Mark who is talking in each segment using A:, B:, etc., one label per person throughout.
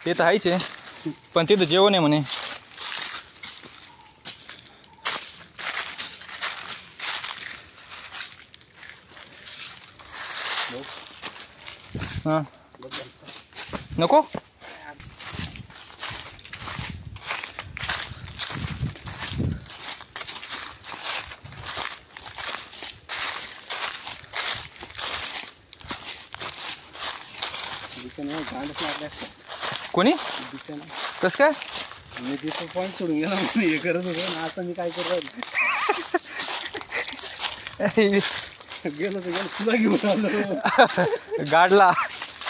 A: ते तर आहेच आहे, पण तिथं जेवण आहे म्हणे. हां नको. कोणी कस काय
B: मी तिथं पॉईंट सोडून गेला हे करत होतो ना, आता मी काय करत गेलो तर गेलो तुला घेऊन आलो.
A: गाडला.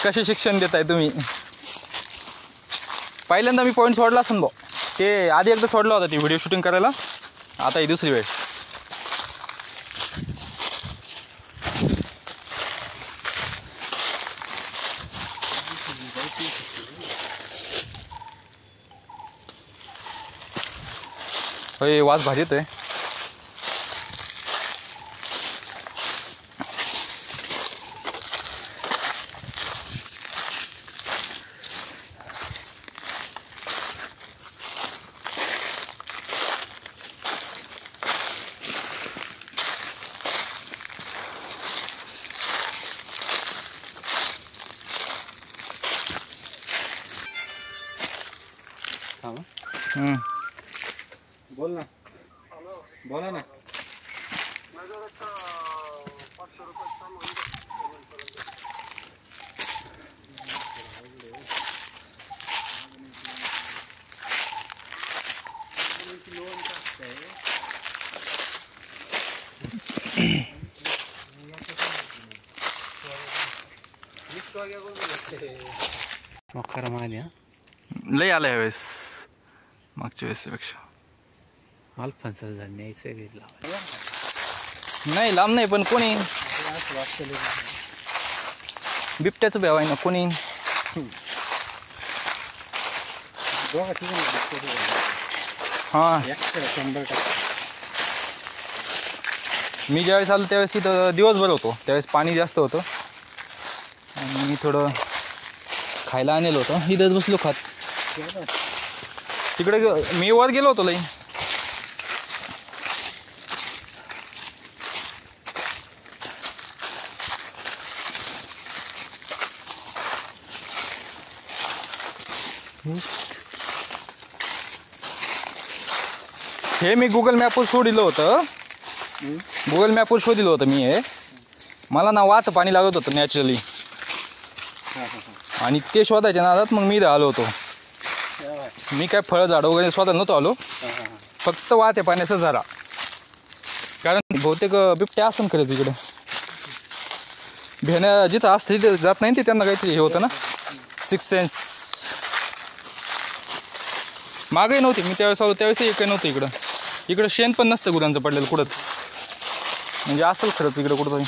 A: कसे शिक्षण देताय तुम्ही? पहिल्यांदा मी पॉईंट सोडला असेल भाऊ, ते आधी एकदा सोडला होता ती व्हिडिओ शूटिंग करायला, आता ही दुसरी वेळ. होय वास भाजी येतोय.
B: बोल ना. बोला ना. मकर मान्या
A: लय आला यावेळेस मागच्या वेळेसपेक्षा.
B: अल्फान्सला जाऊन न्यायचं घेतला
A: नाही लांब नाही, पण कोणी बिबट्याचं बेव आहे ना, कोणी हां.
B: 100%.
A: मी ज्यावेळेस आलो त्यावेळेस इथं दिवसभर होतो, त्यावेळेस पाणी जास्त होतं आणि मी थोडं खायला आणलं होतं, इथंच बसलो खात. तिकडे मी वर गेलो होतो लई. हे मी गुगल मॅपवर शोधिलं होतं, गुगल मॅपवर शोधिलं होतं मी. हे मला ना वाहतं पाणी लागत होतं नॅचरली, आणि ते शोधायच्या नादात मग मी इथं आलो होतो. मी काय फळं झाडं वगैरे शोधायला नव्हतो आलो, फक्त वाहते पाण्याचा झरा. कारण बहुतेक बिबट्या असं खरं तिकडे भेण्या जिथं असतं तिथे जात नाही, ते त्यांना काहीतरी हे होतं ना, सिक्स सेन्स. मागही नव्हती मी त्यावेळेस आलो त्यावेळेस काही नव्हतं इकडं. इकडं शेण पण नसतं गुरांचं पडलेलं कुठंच, म्हणजे असेल खरंच इकडं कुठंतरी.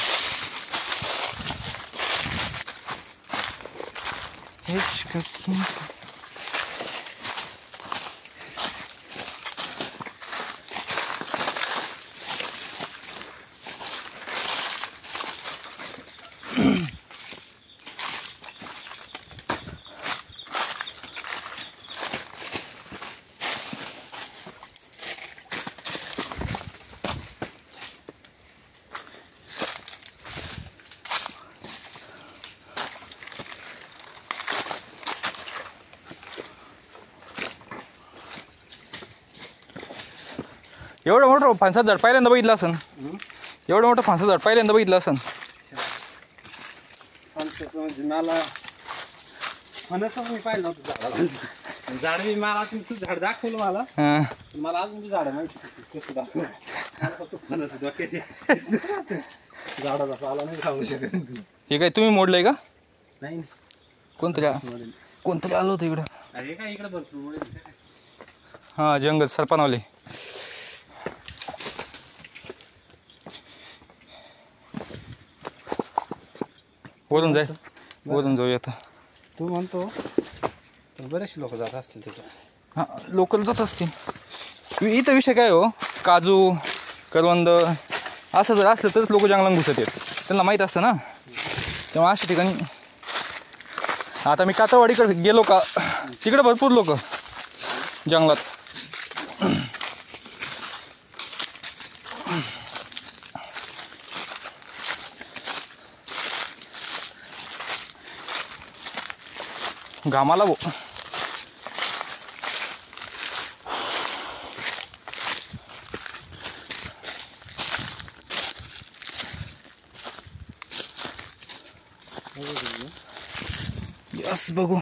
A: एवढं मोठं फणसाचं झाड पहिल्यांदा बघितलं असन. एवढं मोठं फणसाचं झाड पहिल्यांदा बघितलं असन.
B: फणसाचं म्हणजे मला फणसच मी पाहिलं नव्हतं झाडाला. झाड मी मला तू झाड दाखवलं मला अजून झाड माहिती कसं दाखवलं. फक्त फणस डोक्यात झाडाचा पाला नाही खाऊ शकत.
A: हे काय तुम्ही मोडलंय का?
B: नाही
A: कोणतरी आलं होतं इकडं.
B: अरे काय इकडे भरपूर.
A: हां जंगल सरपणवाले. वरून जाऊया आता.
B: तू म्हणतो बरेचसे लोक जात असतील तिकडे.
A: हां लोकल जात असतील. इथं विषय काय हो, काजू करवंद असं जर असलं तरच लोक जंगलात घुसत आहेत, त्यांना माहीत असतं ना. तेव्हा अशा ठिकाणी आता मी कातरवाडीकडे गेलो का तिकडे भरपूर लोक जंगलात. घामाला भाऊ. यस बघू.